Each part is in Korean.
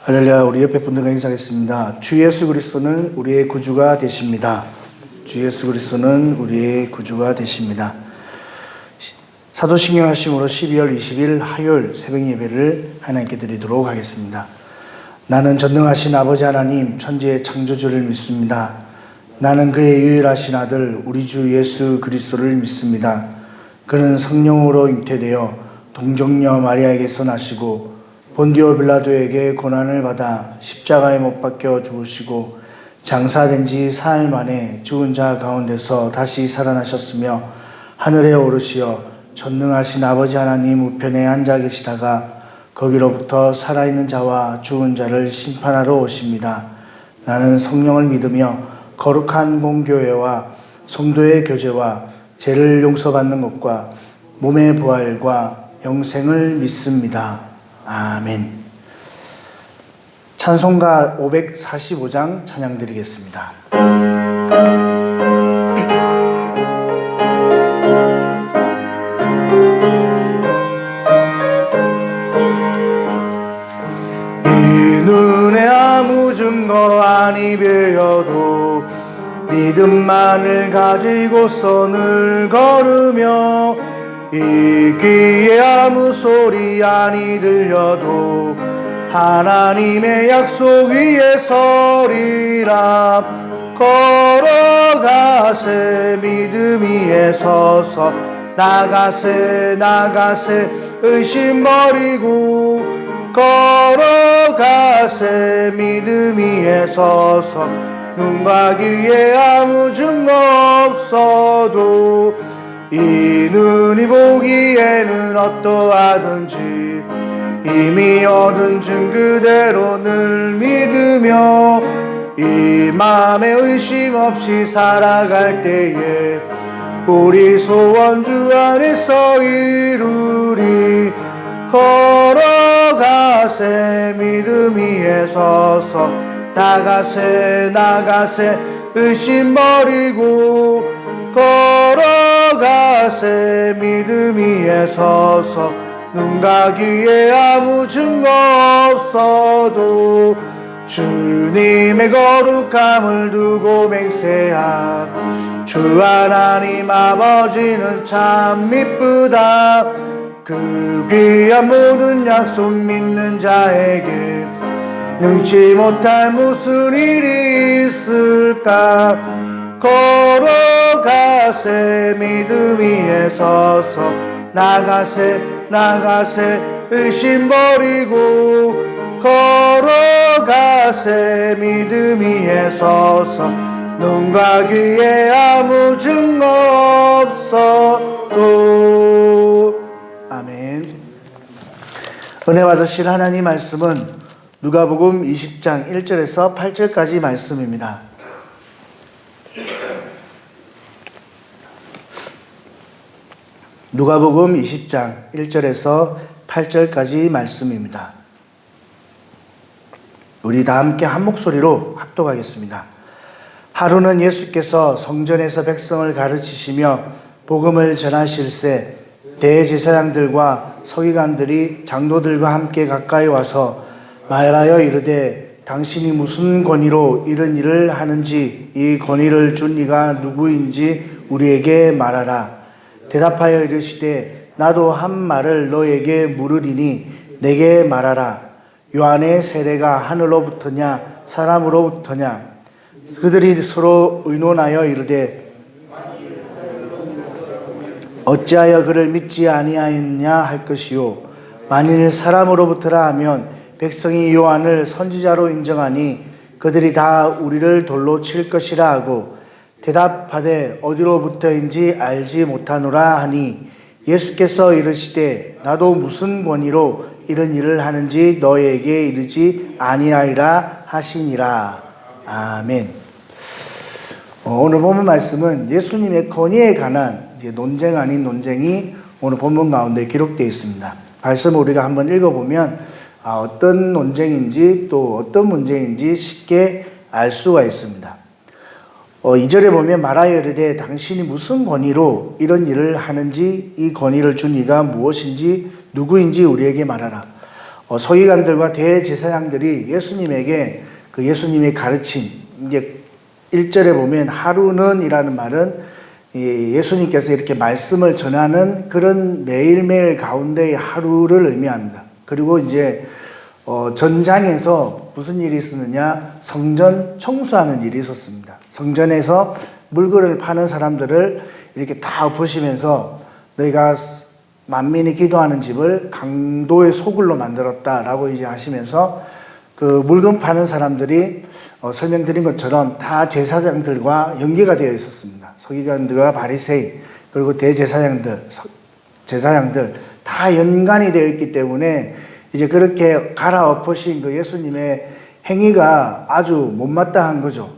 할렐루야. 우리 옆에 분들과 인사하겠습니다. 주 예수 그리스도는 우리의 구주가 되십니다. 주 예수 그리스도는 우리의 구주가 되십니다. 사도신경 하심으로 12월 20일 화요일 새벽 예배를 하나님께 드리도록 하겠습니다. 나는 전능하신 아버지 하나님 천지의 창조주를 믿습니다. 나는 그의 유일하신 아들 우리 주 예수 그리스도를 믿습니다. 그는 성령으로 잉태되어 동정녀 마리아에게서 나시고 본디오 빌라도에게 고난을 받아 십자가에 못 박혀 죽으시고 장사된 지 사흘 만에 죽은 자 가운데서 다시 살아나셨으며 하늘에 오르시어 전능하신 아버지 하나님 우편에 앉아 계시다가 거기로부터 살아있는 자와 죽은 자를 심판하러 오십니다. 나는 성령을 믿으며 거룩한 공교회와 성도의 교제와 죄를 용서받는 것과 몸의 부활과 영생을 믿습니다. 아멘. 찬송가 545장 찬양 드리겠습니다. 이 눈에 아무 증거 아니 배어도 믿음만을 가지고서 늘 걸으며 이 귀에 아무 소리 아니 들려도 하나님의 약속 위에 서리라. 걸어가세 믿음 위에 서서 나가세 의심 버리고 걸어가세 믿음 위에 서서 눈과 귀에 아무 증거 없어도 이 눈이 보기에는 어떠하든지 이미 얻은 증 그대로 늘 믿으며 이 마음에 의심 없이 살아갈 때에 우리 소원 주 안에서 이루리. 걸어가세 믿음 위에 서서 나가세 의심 버리고 걸어가세 믿음 위에 서서 눈과 귀에 아무 증거 없어도 주님의 거룩함을 두고 맹세하. 주 하나님 아버지는 참 미쁘다. 그 귀한 모든 약속 믿는 자에게 능치 못할 무슨 일이 있을까. 걸어가세 믿음 위에 서서 나가세 의심 버리고 걸어가세 믿음 위에 서서 눈과 귀에 아무 증거 없어도. 아멘. 은혜 받으실 하나님 말씀은 누가복음 20장 1절에서 8절까지 말씀입니다. 누가복음 20장 1절에서 8절까지 말씀입니다. 우리 다 함께 한 목소리로 합독하겠습니다. 하루는 예수께서 성전에서 백성을 가르치시며 복음을 전하실새 대제사장들과 서기관들이 장로들과 함께 가까이 와서 말하여 이르되 당신이 무슨 권위로 이런 일을 하는지 이 권위를 준 이가 누구인지 우리에게 말하라. 대답하여 이르시되 나도 한 말을 너에게 물으리니 내게 말하라. 요한의 세례가 하늘로부터냐 사람으로부터냐. 그들이 서로 의논하여 이르되 어찌하여 그를 믿지 아니하였냐 할 것이요. 만일 사람으로부터라 하면 백성이 요한을 선지자로 인정하니 그들이 다 우리를 돌로 칠 것이라 하고 대답하되 어디로부터인지 알지 못하노라 하니 예수께서 이르시되 나도 무슨 권위로 이런 일을 하는지 너에게 이르지 아니하리라 하시니라. 아멘. 오늘 본문 말씀은 예수님의 권위에 관한 논쟁 아닌 논쟁이 오늘 본문 가운데 기록되어 있습니다. 말씀을 우리가 한번 읽어보면 어떤 논쟁인지 또 어떤 문제인지 쉽게 알 수가 있습니다. 2절에 보면 말하여 이르되 당신이 무슨 권위로 이런 일을 하는지 이 권위를 준 이가 무엇인지 누구인지 우리에게 말하라. 서기관들과 대제사장들이 예수님에게 그 예수님의 가르침, 이제 1절에 보면 하루는이라는 말은 예수님께서 이렇게 말씀을 전하는 그런 매일매일 가운데의 하루를 의미합니다. 그리고 이제 전장에서 무슨 일이 있었느냐? 성전 청소하는 일이 있었습니다. 성전에서 물건을 파는 사람들을 이렇게 다 엎으시면서 너희가 만민이 기도하는 집을 강도의 소굴로 만들었다라고 이제 하시면서 그 물건 파는 사람들이 설명드린 것처럼 다 제사장들과 연계가 되어 있었습니다. 서기관들과 바리새인 그리고 대제사장들, 제사장들 다 연관이 되어 있기 때문에 이제 그렇게 갈아엎으신 그 예수님의 행위가 아주 못마땅한 거죠.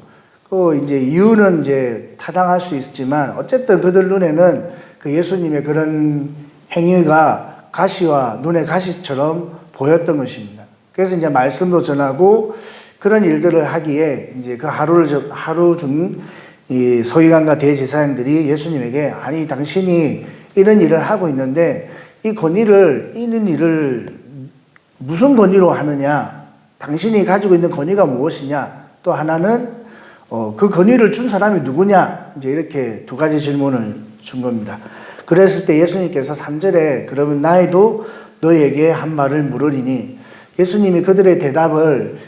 그 이제 이유는 이제 타당할 수 있지만 어쨌든 그들 눈에는 그 예수님의 그런 행위가 가시와 눈의 가시처럼 보였던 것입니다. 그래서 이제 말씀도 전하고 그런 일들을 하기에 이제 그 하루 중 이 서기관과 대제사장들이 예수님에게 아니 당신이 이런 일을 하고 있는데 이런 일을 무슨 권위로 하느냐? 당신이 가지고 있는 권위가 무엇이냐? 또 하나는 그 권위를 준 사람이 누구냐? 이제 이렇게 두 가지 질문을 준 겁니다. 그랬을 때 예수님께서 3절에 그러면 나에도 너에게 한 말을 물으리니 예수님이 그들의 대답을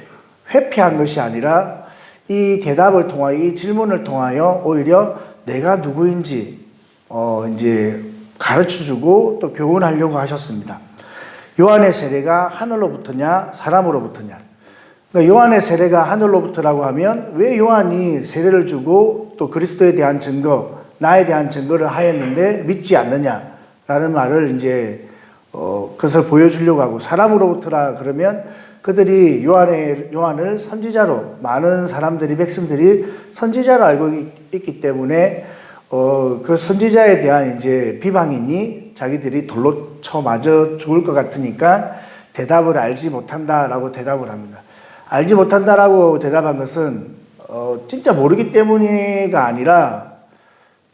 회피한 것이 아니라 이 대답을 통하여 이 질문을 통하여 오히려 내가 누구인지 이제 가르쳐주고 또 교훈하려고 하셨습니다. 요한의 세례가 하늘로부터냐 사람으로부터냐. 그러니까 요한의 세례가 하늘로부터라고 하면 왜 요한이 세례를 주고 또 그리스도에 대한 증거, 나에 대한 증거를 하였는데 믿지 않느냐라는 말을 이제 그것을 보여주려고 하고 사람으로부터라 그러면 그들이 요한을 선지자로 많은 사람들이 백성들이 선지자로 알고 있기 때문에 그 선지자에 대한 이제 비방이니 자기들이 돌로 쳐 맞아 죽을 것 같으니까 대답을 알지 못한다라고 대답을 합니다. 알지 못한다라고 대답한 것은 진짜 모르기 때문이가 아니라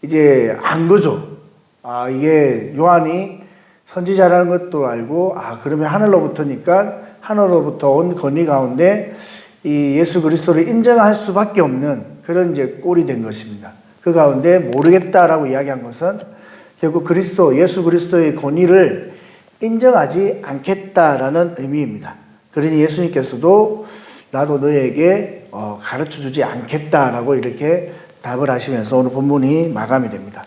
이제 안 거죠. 이게 요한이 선지자라는 것도 알고 그러면 하늘로부터니까 하늘로부터 온 권위 가운데 이 예수 그리스도를 인정할 수밖에 없는 그런 이제 꼴이 된 것입니다. 그 가운데 모르겠다라고 이야기한 것은 결국 예수 그리스도의 권위를 인정하지 않겠다라는 의미입니다. 그러니 예수님께서도 나도 너에게 가르쳐 주지 않겠다라고 이렇게 답을 하시면서 오늘 본문이 마감이 됩니다.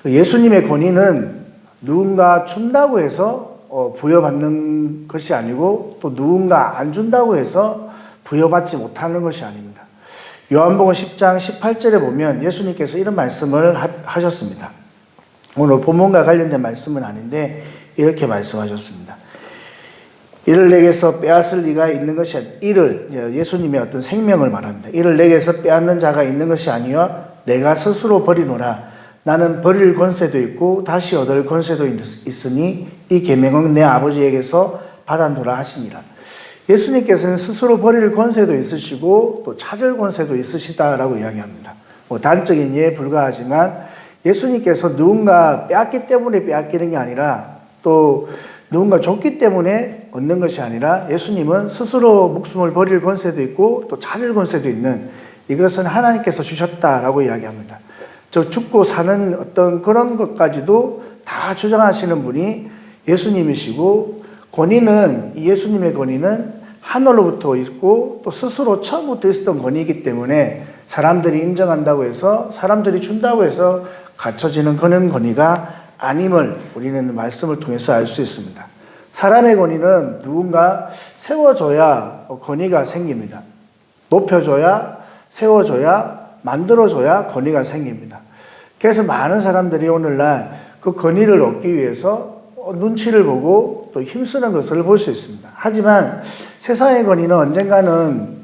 예수님의 권위는 누군가 준다고 해서 부여받는 것이 아니고 또 누군가 안 준다고 해서 부여받지 못하는 것이 아닙니다. 요한복음 10장 18절에 보면 예수님께서 이런 말씀을 하셨습니다. 오늘 본문과 관련된 말씀은 아닌데 이렇게 말씀하셨습니다. 이를 내게서 빼앗을 리가 있는 것이 이를 예수님의 어떤 생명을 말합니다. 이를 내게서 빼앗는 자가 있는 것이 아니요 내가 스스로 버리노라. 나는 버릴 권세도 있고 다시 얻을 권세도 있으니 이 계명은 내 아버지에게서 받았노라 하시니라. 예수님께서는 스스로 버릴 권세도 있으시고 또 찾을 권세도 있으시다라고 이야기합니다. 단적인 예에 불과하지만 예수님께서 누군가 빼앗기 때문에 빼앗기는 게 아니라 또 누군가 줬기 때문에 얻는 것이 아니라 예수님은 스스로 목숨을 버릴 권세도 있고 또 찾을 권세도 있는 이것은 하나님께서 주셨다라고 이야기합니다. 죽고 사는 어떤 그런 것까지도 다 주장하시는 분이 예수님이시고 예수님의 권위는 하늘로부터 있고 또 스스로 처음부터 있었던 권위이기 때문에 사람들이 인정한다고 해서 사람들이 준다고 해서 갖춰지는 그런 권위가 아님을 우리는 말씀을 통해서 알 수 있습니다. 사람의 권위는 누군가 세워줘야 권위가 생깁니다. 높여줘야 세워줘야 만들어줘야 권위가 생깁니다. 그래서 많은 사람들이 오늘날 그 권위를 얻기 위해서 눈치를 보고 또 힘쓰는 것을 볼 수 있습니다. 하지만 세상의 권위는 언젠가는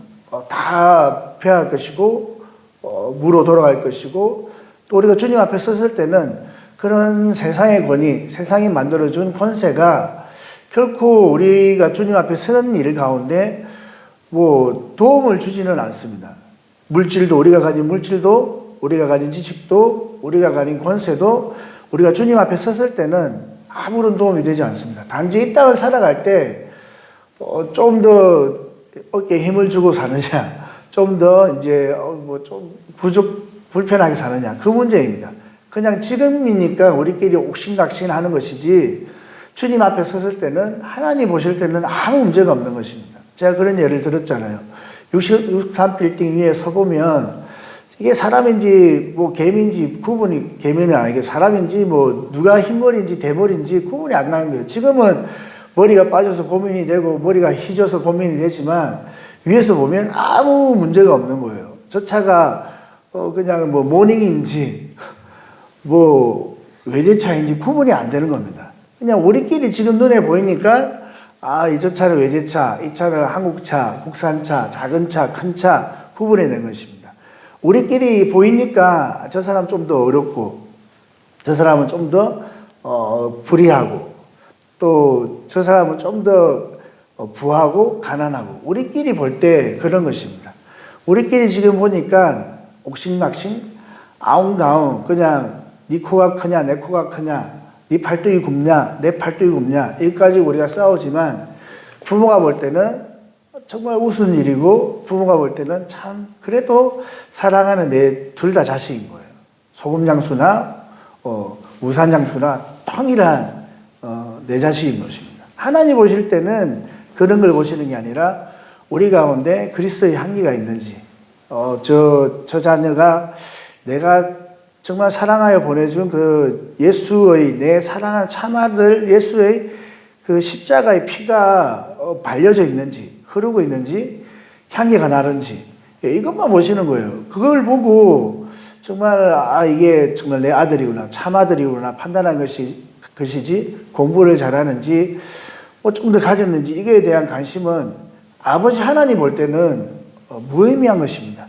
다 패할 것이고 무로 돌아갈 것이고 또 우리가 주님 앞에 섰을 때는 그런 세상의 권위, 세상이 만들어준 권세가 결코 우리가 주님 앞에 서는 일 가운데 도움을 주지는 않습니다. 우리가 가진 물질도, 우리가 가진 지식도, 우리가 가진 권세도 우리가 주님 앞에 섰을 때는 아무런 도움이 되지 않습니다. 단지 이 땅을 살아갈 때 좀 더 어깨에 힘을 주고 사느냐, 좀 더 이제 좀 불편하게 사느냐, 그 문제입니다. 그냥 지금이니까 우리끼리 옥신각신 하는 것이지, 주님 앞에 섰을 때는, 하나님 보실 때는 아무 문제가 없는 것입니다. 제가 그런 예를 들었잖아요. 63빌딩 위에 서보면 이게 사람인지 뭐 개미인지 구분이, 개미는 아니고 사람인지 뭐 누가 흰머리인지 대머리인지 구분이 안 나는 거예요. 지금은 머리가 빠져서 고민이 되고 머리가 휘져서 고민이 되지만 위에서 보면 아무 문제가 없는 거예요. 저 차가 그냥 뭐 모닝인지 뭐 외제차인지 구분이 안 되는 겁니다. 그냥 우리끼리 지금 눈에 보이니까 저 차는 외제차, 이 차는 한국차, 국산차, 작은 차, 큰 차 구분해낸 것입니다. 우리끼리 보이니까 저 사람 좀 더 어렵고 저 사람은 좀 더 불의하고 또 저 사람은 좀 더 부하고 가난하고 우리끼리 볼 때 그런 것입니다. 우리끼리 지금 보니까 옥신각신 아웅다웅 그냥 네 코가 크냐 내 코가 크냐 네 팔뚝이 굽냐 내 팔뚝이 굽냐 여기까지 우리가 싸우지만 부모가 볼 때는 정말 우스운 일이고 부모가 볼 때는 참 그래도 사랑하는 내 둘 다 자식인 거예요. 소금장수나 우산장수나 통일한 내 자식인 것입니다. 하나님 보실 때는 그런 걸 보시는 게 아니라 우리 가운데 그리스도의 향기가 있는지 저 자녀가 내가 정말 사랑하여 보내준 그 예수의 내 사랑하는 참아들 예수의 그 십자가의 피가 발려져 있는지 흐르고 있는지 향기가 나는지 이것만 보시는 거예요. 그걸 보고 정말 이게 정말 내 아들이구나 참아들이구나 판단한 것이지 공부를 잘하는지 좀 더 가졌는지 이거에 대한 관심은 아버지 하나님 볼 때는 무의미한 것입니다.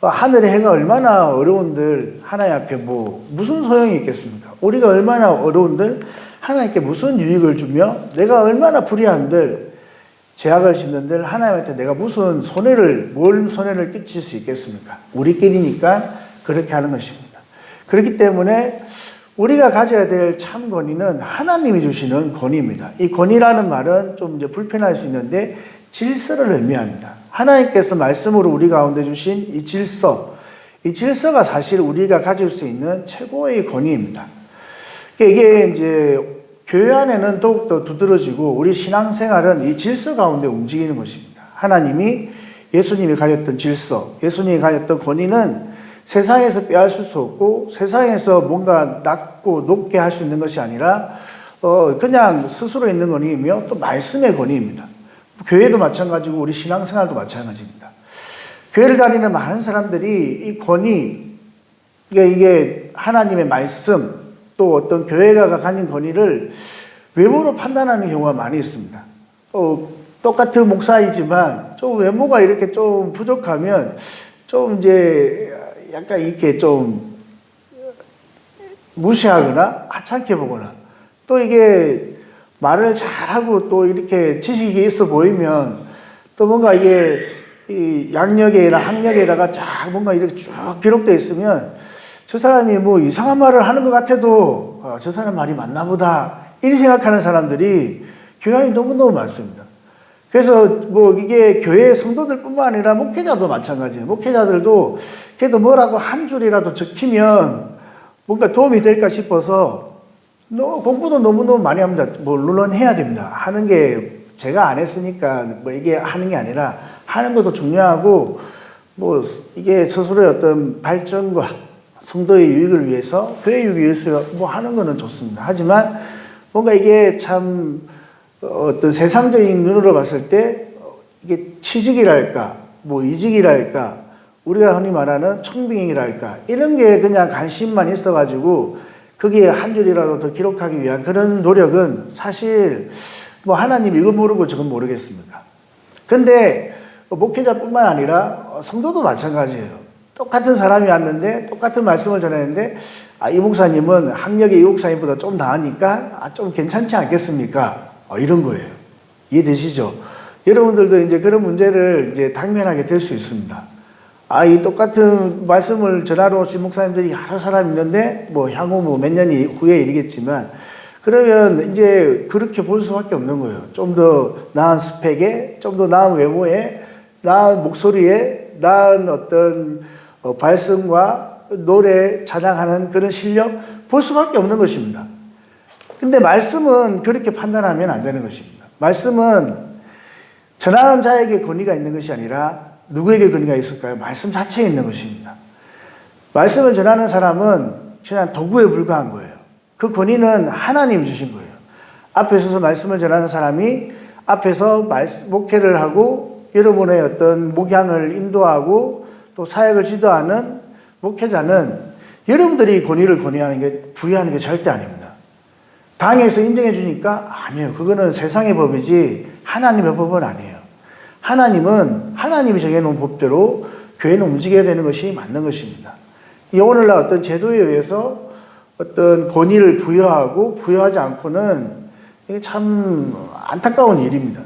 하늘의 해가 얼마나 어려운들 하나님 앞에 무슨 소용이 있겠습니까? 우리가 얼마나 어려운들 하나님께 무슨 유익을 주며 내가 얼마나 불의한들 죄악을 짓는들 하나님한테 내가 무슨 뭔 손해를 끼칠 수 있겠습니까? 우리끼리니까 그렇게 하는 것입니다. 그렇기 때문에 우리가 가져야 될 참 권위는 하나님이 주시는 권위입니다. 이 권위라는 말은 좀 이제 불편할 수 있는데 질서를 의미합니다. 하나님께서 말씀으로 우리 가운데 주신 이 질서가 사실 우리가 가질 수 있는 최고의 권위입니다. 이게 이제 교회 안에는 더욱더 두드러지고 우리 신앙생활은 이 질서 가운데 움직이는 것입니다. 하나님이 예수님이 가졌던 질서, 예수님이 가졌던 권위는 세상에서 빼앗을 수 없고 세상에서 뭔가 낮고 높게 할 수 있는 것이 아니라 그냥 스스로 있는 권위이며 또 말씀의 권위입니다. 교회도 마찬가지고 우리 신앙생활도 마찬가지입니다. 교회를 다니는 많은 사람들이 이 권위, 이게 하나님의 말씀 또 어떤 교회가 가진 권위를 외모로 판단하는 경우가 많이 있습니다. 똑같은 목사이지만 좀 외모가 이렇게 좀 부족하면 좀 이제 약간 이렇게 좀 무시하거나 하찮게 보거나 또 이게 말을 잘하고 또 이렇게 지식이 있어 보이면 또 뭔가 이게 이 양력에나 학력에다가 쫙 뭔가 이렇게 쭉 기록되어 있으면 저 사람이 뭐 이상한 말을 하는 것 같아도 저 사람 말이 맞나 보다 이렇게 생각하는 사람들이 교회 안에 너무너무 많습니다. 그래서 뭐 이게 교회 성도들뿐만 아니라 목회자도 마찬가지예요. 목회자들도 그래도 뭐라고 한 줄이라도 적히면 뭔가 도움이 될까 싶어서 공부도 너무너무 많이 합니다. 물론 해야 됩니다. 하는 게 제가 안 했으니까 이게 하는 게 아니라 하는 것도 중요하고 이게 스스로의 어떤 발전과 성도의 유익을 위해서 교회 유익을 위해서 하는 거는 좋습니다. 하지만 뭔가 이게 참 어떤 세상적인 눈으로 봤을 때 이게 취직이랄까 이직이랄까 우리가 흔히 말하는 청빙이랄까 이런 게 그냥 관심만 있어가지고 거기에 한 줄이라도 더 기록하기 위한 그런 노력은 사실 하나님 이거 모르고 저거 모르겠습니까? 근데 목회자뿐만 아니라 성도도 마찬가지예요. 똑같은 사람이 왔는데 똑같은 말씀을 전했는데 이 목사님은 학력이 이 목사님보다 좀 나으니까 좀 괜찮지 않겠습니까? 이런 거예요. 이해되시죠? 여러분들도 이제 그런 문제를 이제 당면하게 될 수 있습니다. 이 똑같은 말씀을 전하러 오신 목사님들이 여러 사람 있는데 향후 몇 년이 후에 일이겠지만 그러면 이제 그렇게 볼 수밖에 없는 거예요. 좀 더 나은 스펙에, 좀 더 나은 외모에, 나은 목소리에, 나은 어떤 발성과 노래, 찬양하는 그런 실력 볼 수밖에 없는 것입니다. 근데 말씀은 그렇게 판단하면 안 되는 것입니다. 말씀은 전하는 자에게 권위가 있는 것이 아니라 누구에게 권위가 있을까요? 말씀 자체에 있는 것입니다. 말씀을 전하는 사람은 그냥 도구에 불과한 거예요. 그 권위는 하나님 주신 거예요. 앞에 서서 말씀을 전하는 사람이 앞에서 목회를 하고 여러분의 어떤 목양을 인도하고 또 사역을 지도하는 목회자는 여러분들이 권위를 부여하는 게 절대 아닙니다. 당에서 인정해 주니까 아니에요. 그거는 세상의 법이지 하나님의 법은 아니에요. 하나님은 하나님이 정해놓은 법대로 교회는 움직여야 되는 것이 맞는 것입니다. 이 오늘날 어떤 제도에 의해서 어떤 권위를 부여하지 않고는 이게 참 안타까운 일입니다.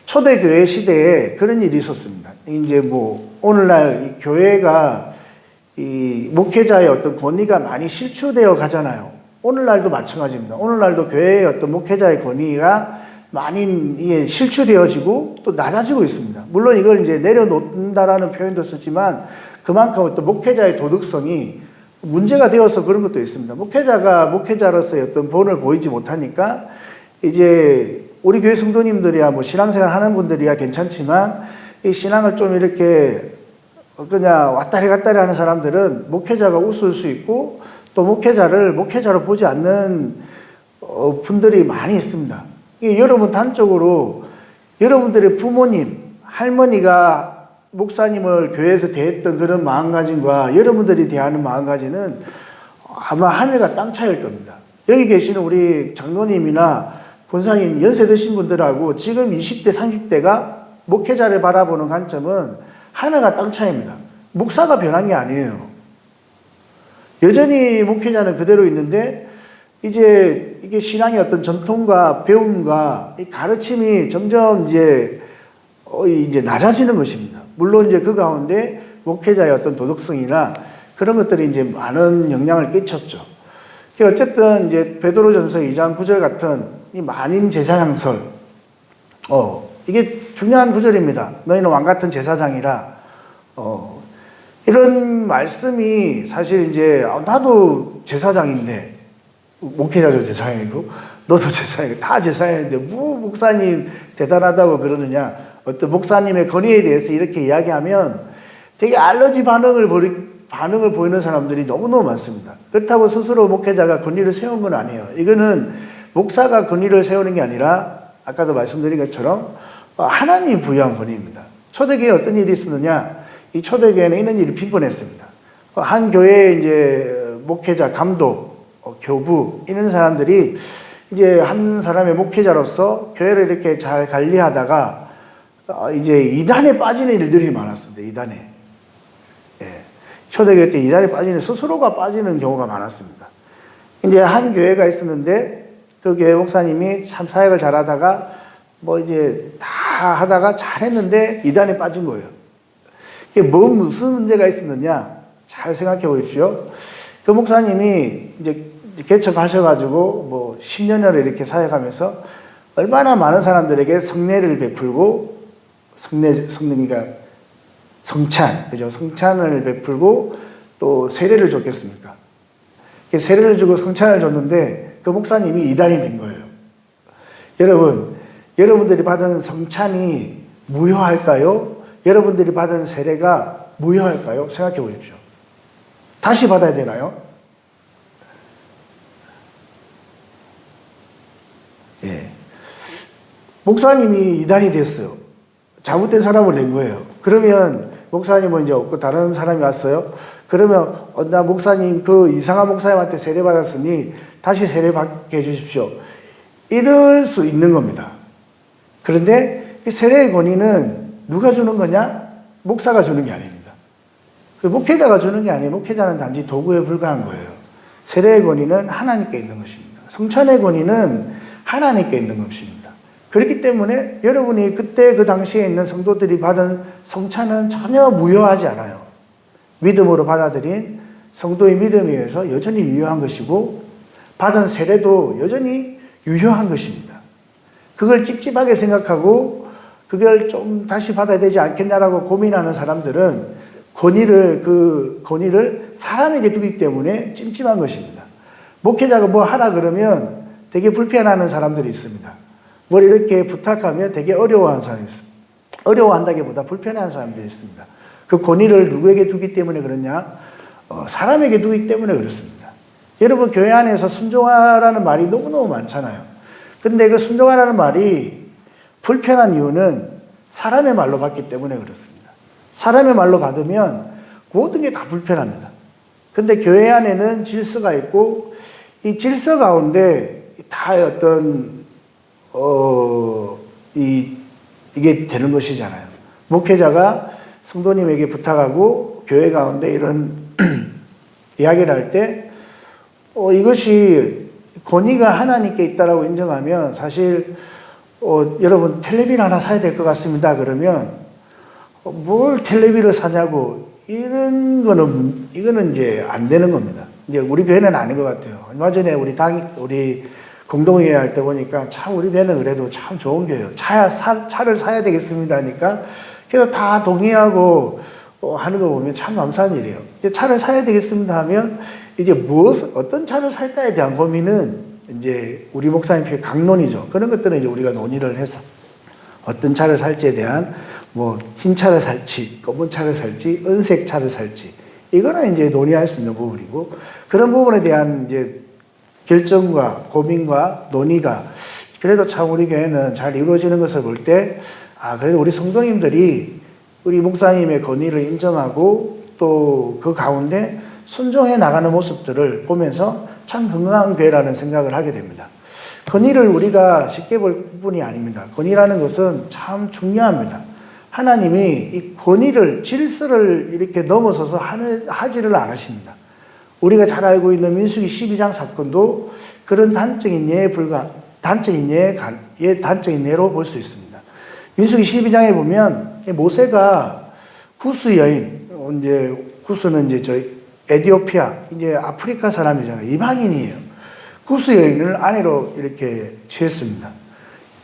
초대교회 시대에 그런 일이 있었습니다. 이제 오늘날 이 교회가 이 목회자의 어떤 권위가 많이 실추되어 가잖아요. 오늘날도 마찬가지입니다. 오늘날도 교회의 어떤 목회자의 권위가 많이 실추되어지고 또 낮아지고 있습니다. 물론 이걸 이제 내려놓는다라는 표현도 썼지만 그만큼 어떤 목회자의 도덕성이 문제가 되어서 그런 것도 있습니다. 목회자가 목회자로서의 어떤 본을 보이지 못하니까 이제 우리 교회 성도님들이야 신앙생활 하는 분들이야 괜찮지만 이 신앙을 좀 이렇게 그냥 왔다리 갔다리 하는 사람들은 목회자가 웃을 수 있고 또 목회자를 목회자로 보지 않는 분들이 많이 있습니다. 여러분 단적으로 여러분들의 부모님, 할머니가 목사님을 교회에서 대했던 그런 마음가짐과 여러분들이 대하는 마음가짐은 아마 하늘과 땅 차이일 겁니다. 여기 계시는 우리 장로님이나 권사님 연세 드신 분들하고 지금 20대, 30대가 목회자를 바라보는 관점은 하늘과 땅 차이입니다. 목사가 변한 게 아니에요. 여전히 목회자는 그대로 있는데 이제 이게 신앙의 어떤 전통과 배움과 이 가르침이 점점 이제 낮아지는 것입니다. 물론 이제 그 가운데 목회자의 어떤 도덕성이나 그런 것들이 이제 많은 영향을 끼쳤죠. 어쨌든 이제 베드로전서 2장 9절 같은 이 만인 제사장설, 이게 중요한 구절입니다. 너희는 왕 같은 제사장이라. 이런 말씀이 사실 이제 나도 제사장인데 목회자도 제사장이고 너도 제사장이고 다 제사장인데 뭐 목사님 대단하다고 그러느냐. 어떤 목사님의 권위에 대해서 이렇게 이야기하면 되게 알러지 반응을 보이는 사람들이 너무너무 많습니다. 그렇다고 스스로 목회자가 권위를 세운 건 아니에요. 이거는 목사가 권위를 세우는 게 아니라 아까도 말씀드린 것처럼 하나님이 부여한 권위입니다. 초대교회에 어떤 일이 있었느냐? 이 초대교회는 이런 일이 빈번했습니다. 한 교회에 이제 목회자, 감독, 교부 이런 사람들이 이제 한 사람의 목회자로서 교회를 이렇게 잘 관리하다가 이제 이단에 빠지는 일들이 많았습니다. 이단에. 초대교회 때 이단에 빠지는 스스로가 빠지는 경우가 많았습니다. 이제 한 교회가 있었는데 그 교회 목사님이 참 사역을 잘하다가 이제 다 하다가 잘했는데 이단에 빠진 거예요. 이게 무슨 문제가 있었느냐? 잘 생각해 보십시오. 그 목사님이 이제 개척하셔가지고 10년여를 이렇게 사역하면서 얼마나 많은 사람들에게 성례를 베풀고 성례가 성찬, 그죠? 성찬을 베풀고 또 세례를 줬겠습니까? 세례를 주고 성찬을 줬는데 그 목사님이 이단이 된 거예요. 여러분들이 받은 성찬이 무효할까요? 여러분들이 받은 세례가 무효할까요? 생각해 보십시오. 다시 받아야 되나요? 목사님이 이단이 됐어요. 잘못된 사람으로 된 거예요. 그러면 목사님은 이제 없고 다른 사람이 왔어요. 그러면 나 목사님 그 이상한 목사님한테 세례 받았으니 다시 세례 받게 해주십시오. 이럴 수 있는 겁니다. 그런데 이 세례의 권위는 누가 주는 거냐? 목사가 주는 게 아닙니다. 목회자가 주는 게 아니에요. 목회자는 단지 도구에 불과한 거예요. 세례의 권위는 하나님께 있는 것입니다. 성찬의 권위는 하나님께 있는 것입니다. 그렇기 때문에 여러분이 그때 그 당시에 있는 성도들이 받은 성찬은 전혀 무효하지 않아요. 믿음으로 받아들인 성도의 믿음에 의해서 여전히 유효한 것이고 받은 세례도 여전히 유효한 것입니다. 그걸 찝찝하게 생각하고 그걸 좀 다시 받아야 되지 않겠냐라고 고민하는 사람들은 그 권위를 사람에게 두기 때문에 찜찜한 것입니다. 목회자가 뭐 하라 그러면 되게 불편해하는 사람들이 있습니다. 뭘 이렇게 부탁하면 되게 어려워하는 사람이 있습니다. 어려워한다기보다 불편해하는 사람들이 있습니다. 그 권위를 누구에게 두기 때문에 그러냐? 사람에게 두기 때문에 그렇습니다. 여러분, 교회 안에서 순종하라는 말이 너무너무 많잖아요. 근데 그 순종하라는 말이 불편한 이유는 사람의 말로 받기 때문에 그렇습니다. 사람의 말로 받으면 모든 게 다 불편합니다. 근데 교회 안에는 질서가 있고 이 질서 가운데 다 어떤 이게 되는 것이잖아요. 목회자가 성도님에게 부탁하고 교회 가운데 이런 이야기를 할 때 이것이 권위가 하나님께 있다라고 인정하면 사실 여러분 텔레비를 하나 사야 될 것 같습니다. 그러면 뭘 텔레비를 사냐고 이거는 이제 안 되는 겁니다. 이제 우리 교회는 아닌 것 같아요. 얼마 전에 우리 공동회의 할 때 보니까 참 우리 교회는 그래도 참 좋은 교회예요. 차를 사야 되겠습니다 하니까 그래서 다 동의하고 하는 거 보면 참 감사한 일이에요. 이제 차를 사야 되겠습니다 하면 이제 어떤 차를 살까에 대한 고민은 이제 우리 목사님 강론이죠. 그런 것들은 이제 우리가 논의를 해서 어떤 차를 살지에 대한 뭐 흰 차를 살지, 검은 차를 살지, 은색 차를 살지 이거는 이제 논의할 수 있는 부분이고 그런 부분에 대한 이제 결정과 고민과 논의가 그래도 참 우리 교회는 잘 이루어지는 것을 볼 때 그래도 우리 성도님들이 우리 목사님의 권위를 인정하고 또 그 가운데 순종해 나가는 모습들을 보면서 참 건강한 교회라는 생각을 하게 됩니다. 권위를 우리가 쉽게 볼 부분이 아닙니다. 권위라는 것은 참 중요합니다. 하나님이 이 권위를, 질서를 이렇게 넘어서서 하지를 않으십니다. 우리가 잘 알고 있는 민수기 12장 사건도 그런 단적인 예로 볼 수 있습니다. 민수기 12장에 보면 모세가 구스 여인, 구스는 에티오피아, 아프리카 사람이잖아요. 이방인이에요. 구스 여인을 아내로 이렇게 취했습니다.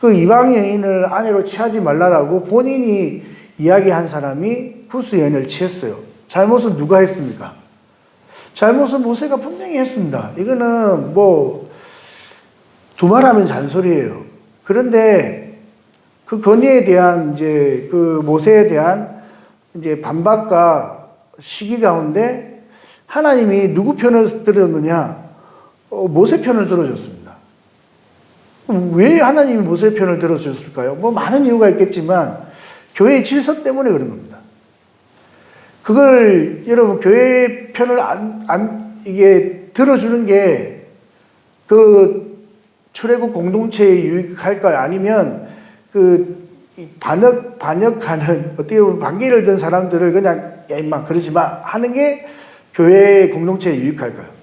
그 이방 여인을 아내로 취하지 말라라고 본인이 이야기한 사람이 구스 여인을 취했어요. 잘못은 누가 했습니까? 잘못은 모세가 분명히 했습니다. 이거는 두말하면 잔소리예요. 그런데 그 건의에 대한 그 모세에 대한 반박과 시기 가운데 하나님이 누구 편을 들었느냐? 모세 편을 들어줬습니다. 왜 하나님이 모세 편을 들어주셨을까요? 많은 이유가 있겠지만 교회의 질서 때문에 그런 겁니다. 그걸 여러분 교회 편을 이게 들어주는 게 그 출애굽 공동체에 유익할까요? 아니면 그 반역하는 어떻게 보면 반기를 든 사람들을 그냥 야 임마 그러지 마 하는 게 교회 공동체에 유익할까요?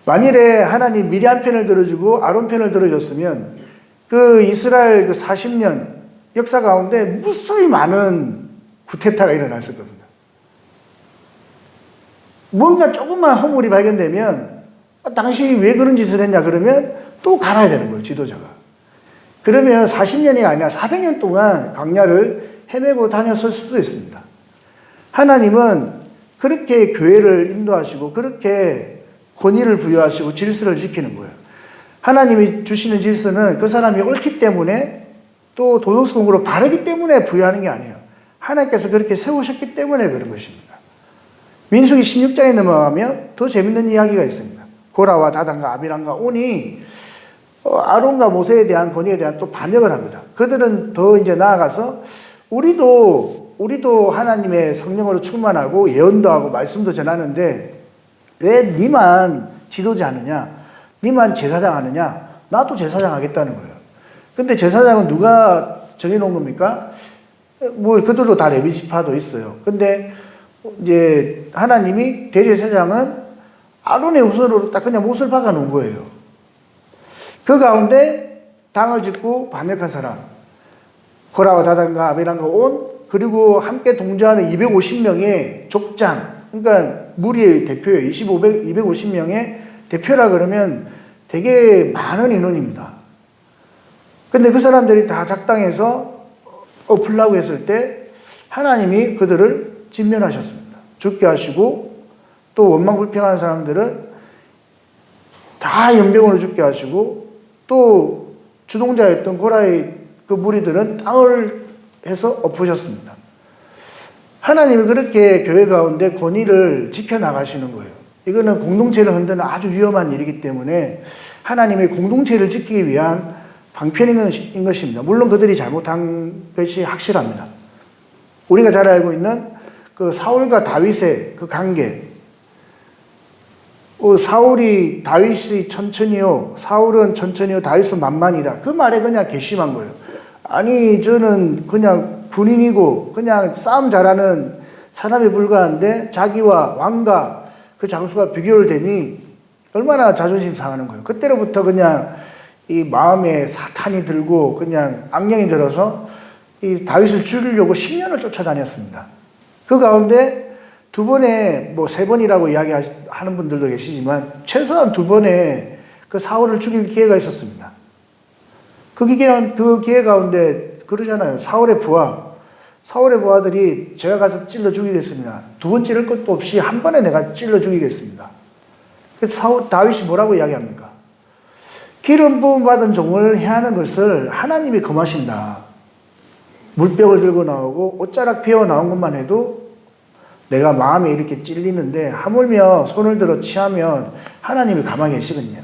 만일에 하나님 미리암 편을 들어주고 아론 편을 들어줬으면 그 이스라엘 그 40년 역사 가운데 무수히 많은 쿠데타가 일어났을 겁니다. 뭔가 조금만 허물이 발견되면 당신이 왜 그런 짓을 했냐 그러면 또 갈아야 되는 거예요, 지도자가. 그러면 40년이 아니라 400년 동안 광야를 헤매고 다녔을 수도 있습니다. 하나님은 그렇게 교회를 인도하시고 그렇게 권위를 부여하시고 질서를 지키는 거예요. 하나님이 주시는 질서는 그 사람이 옳기 때문에 또 도덕성으로 바르기 때문에 부여하는 게 아니에요. 하나님께서 그렇게 세우셨기 때문에 그런 것입니다. 민수기 16장에 넘어가면 더 재밌는 이야기가 있습니다. 고라와 다단과 아비람과 온이 아론과 모세에 대한 권위에 대한 또 반역을 합니다. 그들은 더 이제 나아가서 우리도 하나님의 성령으로 충만하고 예언도 하고 말씀도 전하는데 왜 니만 지도자 하느냐? 니만 제사장 하느냐? 나도 제사장 하겠다는 거예요. 근데 제사장은 누가 정해놓은 겁니까? 그들도 다 레위 지파도 있어요. 근데 이제 하나님이 대제사장은 아론의 후손으로 딱 그냥 못을 박아 놓은 거예요. 그 가운데 당을 짓고 반역한 사람, 고라와 다단과 아비람과 온, 그리고 함께 동조하는 250명의 족장, 그러니까 무리의 대표예요. 250명의 대표라 그러면 되게 많은 인원입니다. 근데 그 사람들이 다 작당해서 엎으려고 했을 때 하나님이 그들을 진멸하셨습니다. 죽게 하시고 또 원망불평하는 사람들은 다 연병으로 죽게 하시고 또 주동자였던 고라의 그 무리들은 땅을 해서 엎으셨습니다. 하나님이 그렇게 교회 가운데 권위를 지켜나가시는 거예요. 이거는 공동체를 흔드는 아주 위험한 일이기 때문에 하나님의 공동체를 지키기 위한 방편인 것입니다. 물론 그들이 잘못한 것이 확실합니다. 우리가 잘 알고 있는 그 사울과 다윗의 그 관계, 사울이 다윗이 천천히요, 사울은 천천히요, 다윗은 만만이다. 그 말에 그냥 괘씸한 거예요. 아니 저는 그냥 군인이고 그냥 싸움 잘하는 사람에 불과한데 자기와 왕과 그 장수가 비교를 되니 얼마나 자존심 상하는 거예요. 그때로부터 그냥 이 마음에 사탄이 들고 그냥 악령이 들어서 이 다윗을 죽이려고 10년을 쫓아다녔습니다. 그 가운데 두 번에 뭐 세 번이라고 이야기하는 분들도 계시지만 최소한 두 번에 그 사울을 죽일 기회가 있었습니다. 그 기회 가운데 그러잖아요. 사울의 부하들이 제가 가서 찔러 죽이겠습니다. 두 번 찌를 것도 없이 한 번에 내가 찔러 죽이겠습니다. 그래서 다윗이 뭐라고 이야기합니까? 기름 부음 받은 종을 해하는 것을 하나님이 금하신다. 물병을 들고 나오고 옷자락 피워 나온 것만 해도 내가 마음에 이렇게 찔리는데 하물며 손을 들어 취하면 하나님이 가만히 계시거든요.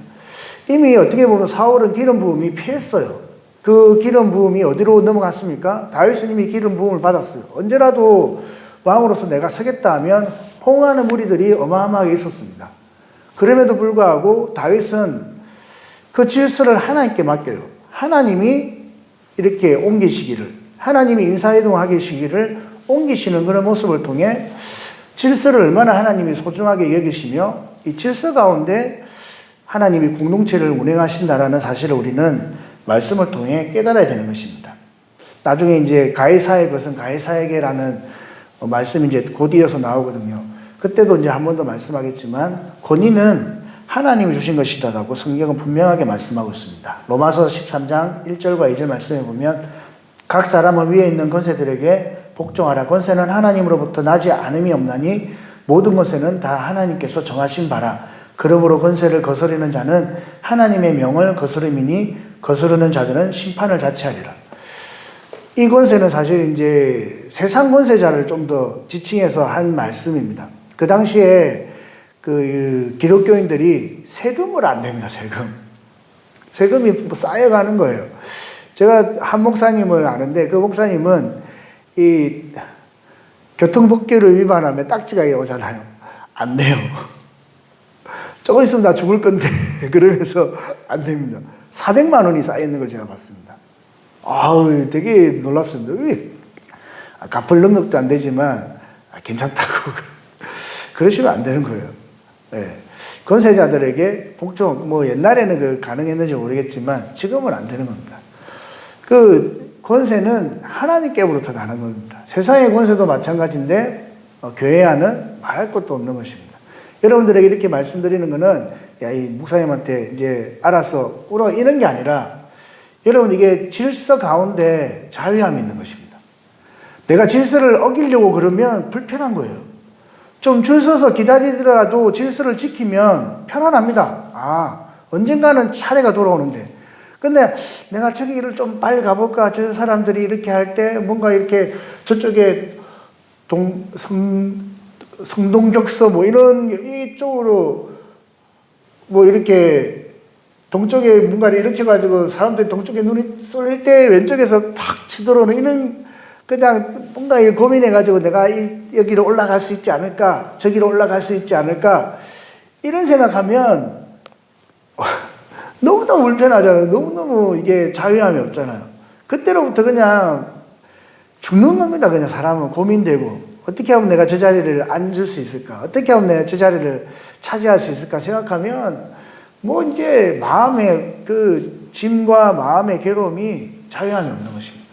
이미 어떻게 보면 사울은 기름 부음이 피했어요. 그 기름 부음이 어디로 넘어갔습니까? 다윗은 이미 기름 부음을 받았어요. 언제라도 왕으로서 내가 서겠다 하면 호응하는 무리들이 어마어마하게 있었습니다. 그럼에도 불구하고 다윗은 그 질서를 하나님께 맡겨요. 하나님이 이렇게 옮기시기를, 하나님이 인사이동하게 시기를 옮기시는 그런 모습을 통해 질서를 얼마나 하나님이 소중하게 여기시며 이 질서 가운데 하나님이 공동체를 운행하신다라는 사실을 우리는 말씀을 통해 깨달아야 되는 것입니다. 나중에 이제 가해사의 것은 가해사에게라는 말씀이 이제 곧 이어서 나오거든요. 그때도 이제 한 번 더 말씀하겠지만 권위는 하나님이 주신 것이다라고 성경은 분명하게 말씀하고 있습니다. 로마서 13장 1절과 2절 말씀에 보면 각 사람은 위에 있는 권세들에게 복종하라. 권세는 하나님으로부터 나지 않음이 없나니 모든 권세는 다 하나님께서 정하신 바라. 그러므로 권세를 거스르는 자는 하나님의 명을 거스름이니 거스르는 자들은 심판을 자체하리라. 이 권세는 사실 이제 세상 권세자를 좀 더 지칭해서 한 말씀입니다. 그 당시에 그 기독교인들이 세금을 안 냅니다. 세금이 쌓여가는 거예요. 제가 한 목사님을 아는데 그 목사님은 이 교통법규를 위반하면 딱지가 오잖아요. 안 돼요. 조금 있으면 나 죽을 건데 그러면서 안 됩니다. 400만 원이 쌓여있는 걸 제가 봤습니다. 아우 되게 놀랍습니다. 갚을 능력도 안 되지만 괜찮다고 그러시면 안 되는 거예요. 네. 권세자들에게 복종, 뭐 옛날에는 그 가능했는지 모르겠지만 지금은 안 되는 겁니다. 그 권세는 하나님께로부터 나는 겁니다. 세상의 권세도 마찬가지인데 교회 안은 말할 것도 없는 것입니다. 여러분들에게 이렇게 말씀드리는 거는 야, 이 목사님한테 이제 알아서 꿇어 이런 게 아니라 여러분 이게 질서 가운데 자유함이 있는 것입니다. 내가 질서를 어기려고 그러면 불편한 거예요. 좀 줄 서서 기다리더라도 질서를 지키면 편안합니다. 아, 언젠가는 차례가 돌아오는데. 근데 내가 저기를 좀 빨리 가볼까? 저 사람들이 이렇게 할 때 뭔가 이렇게 저쪽에 성동격서 뭐 이런 이쪽으로 뭐 이렇게 동쪽에 뭔가를 이렇게 가지고 사람들이 동쪽에 눈이 쏠릴 때 왼쪽에서 팍 치도록 이런 그냥 뭔가 고민해가지고 내가 여기로 올라갈 수 있지 않을까? 저기로 올라갈 수 있지 않을까? 이런 생각하면 너무너무 불편하잖아요. 너무너무 이게 자유함이 없잖아요. 그때로부터 그냥 죽는 겁니다. 그냥 사람은 고민되고 어떻게 하면 내가 저 자리를 앉을 수 있을까? 어떻게 하면 내가 저 자리를 차지할 수 있을까 생각하면 뭐 이제 마음의 그 짐과 마음의 괴로움이 자유함이 없는 것입니다.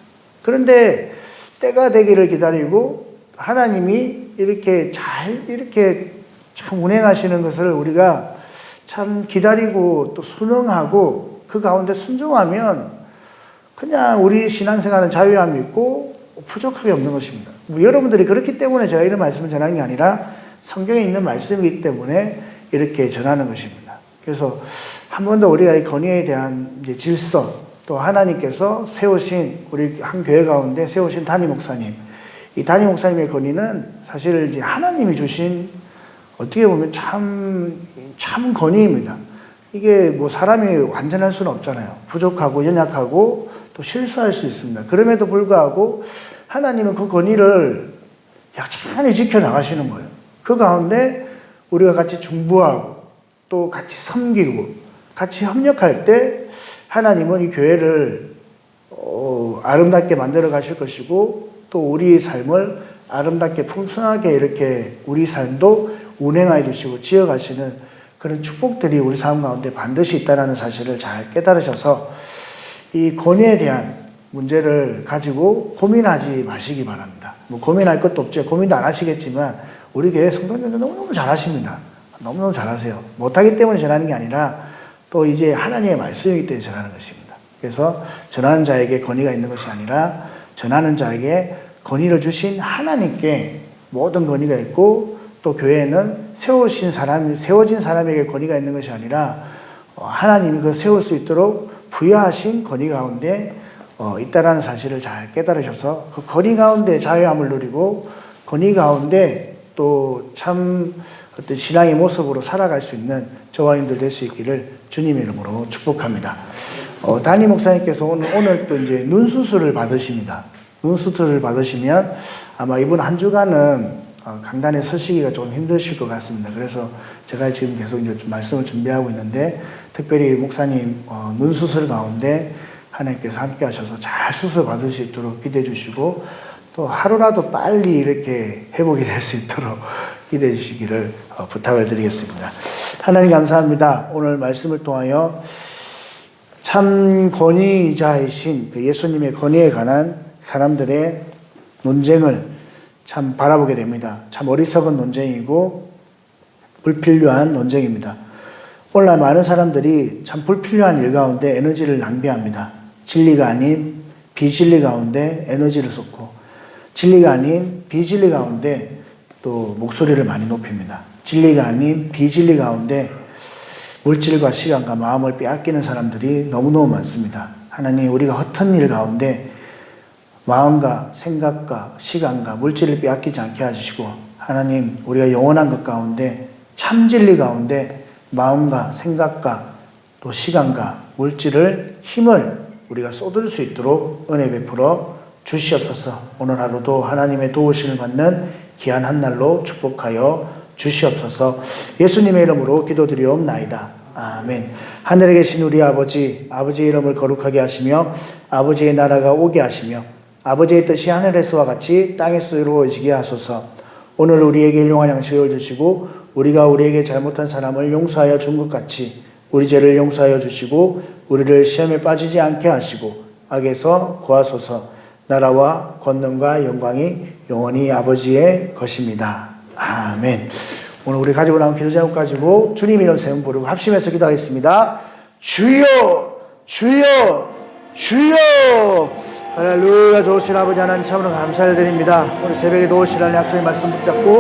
그런데 때가 되기를 기다리고 하나님이 이렇게 잘 이렇게 참 운행하시는 것을 우리가 참 기다리고 또 순응하고 그 가운데 순종하면 그냥 우리 신앙생활은 자유함이 있고 부족하게 없는 것입니다. 여러분들이 그렇기 때문에 제가 이런 말씀을 전하는 게 아니라 성경에 있는 말씀이기 때문에 이렇게 전하는 것입니다. 그래서 한 번 더 우리가 이 건의에 대한 이제 질서, 또 하나님께서 세우신 우리 한 교회 가운데 세우신 담임 목사님, 이 담임 목사님의 건의는 사실 이제 하나님이 주신 어떻게 보면 참 건의입니다. 이게 뭐 사람이 완전할 수는 없잖아요. 부족하고 연약하고 또 실수할 수 있습니다. 그럼에도 불구하고 하나님은 그 건의를 여전히 지켜나가시는 거예요. 그 가운데 우리가 같이 중보하고 또 같이 섬기고 같이 협력할 때 하나님은 이 교회를 아름답게 만들어 가실 것이고 또 우리의 삶을 아름답게 풍성하게 이렇게 우리 삶도 운행해 주시고 지어 가시는 그런 축복들이 우리 삶 가운데 반드시 있다는 사실을 잘 깨달으셔서 이 권위에 대한 문제를 가지고 고민하지 마시기 바랍니다. 뭐 고민할 것도 없죠. 고민도 안 하시겠지만 우리 교회 성도님들 너무너무 잘하십니다. 너무너무 잘하세요. 못하기 때문에 전하는 게 아니라 또 이제 하나님의 말씀이기 때문에 전하는 것입니다. 그래서 전하는 자에게 권위가 있는 것이 아니라 전하는 자에게 권위를 주신 하나님께 모든 권위가 있고 또 교회에는 세워진 사람에게 권위가 있는 것이 아니라 하나님이 그 세울 수 있도록 부여하신 권위 가운데 있다라는 사실을 잘 깨달으셔서 그 권위 가운데 자유함을 누리고 권위 가운데 또 참 어떤 신앙의 모습으로 살아갈 수 있는 저와 여러분들 될 수 있기를 주님 이름으로 축복합니다. 담임 목사님께서 오늘 또 이제 눈 수술을 받으십니다. 눈 수술을 받으시면 아마 이번 한 주간은 강단에 서시기가 좀 힘드실 것 같습니다. 그래서 제가 지금 계속 이제 좀 말씀을 준비하고 있는데 특별히 목사님 눈 수술 가운데 하나님께서 함께 하셔서 잘 수술 받을 수 있도록 기도해 주시고 또 하루라도 빨리 이렇게 회복이 될 수 있도록 기도해 주시기를 부탁을 드리겠습니다. 하나님 감사합니다. 오늘 말씀을 통하여 참 권위자이신 그 예수님의 권위에 관한 사람들의 논쟁을 참 바라보게 됩니다. 참 어리석은 논쟁이고 불필요한 논쟁입니다. 오늘날 많은 사람들이 참 불필요한 일 가운데 에너지를 낭비합니다. 진리가 아닌 비진리 가운데 에너지를 쏟고 진리가 아닌 비진리 가운데 또 목소리를 많이 높입니다. 진리가 아닌 비진리 가운데 물질과 시간과 마음을 빼앗기는 사람들이 너무너무 많습니다. 하나님, 우리가 허튼 일 가운데 마음과 생각과 시간과 물질을 빼앗기지 않게 해주시고 하나님, 우리가 영원한 것 가운데 참 진리 가운데 마음과 생각과 또 시간과 물질을 힘을 우리가 쏟을 수 있도록 은혜 베풀어 주시옵소서. 오늘 하루도 하나님의 도우심을 받는 귀한 한 날로 축복하여 주시옵소서. 예수님의 이름으로 기도드리옵나이다. 아멘. 하늘에 계신 우리 아버지, 아버지의 이름을 거룩하게 하시며 아버지의 나라가 오게 하시며 아버지의 뜻이 하늘에서와 같이 땅에서 이루어지게 하소서. 오늘 우리에게 일용할 양식을 주시고 우리가 우리에게 잘못한 사람을 용서하여 준 것 같이 우리 죄를 용서하여 주시고 우리를 시험에 빠지지 않게 하시고 악에서 구하소서. 나라와 권능과 영광이 영원히 아버지의 것입니다. 아멘. 오늘 우리 가지고 나온 기도 제목 가지고 주님 이름 세 번 부르고 합심해서 기도하겠습니다. 주여, 주여, 주여. 할렐루야. 좋으신 아버지 하나님 참으로 감사를 드립니다. 오늘 새벽에 도우시라는 약속의 말씀 붙잡고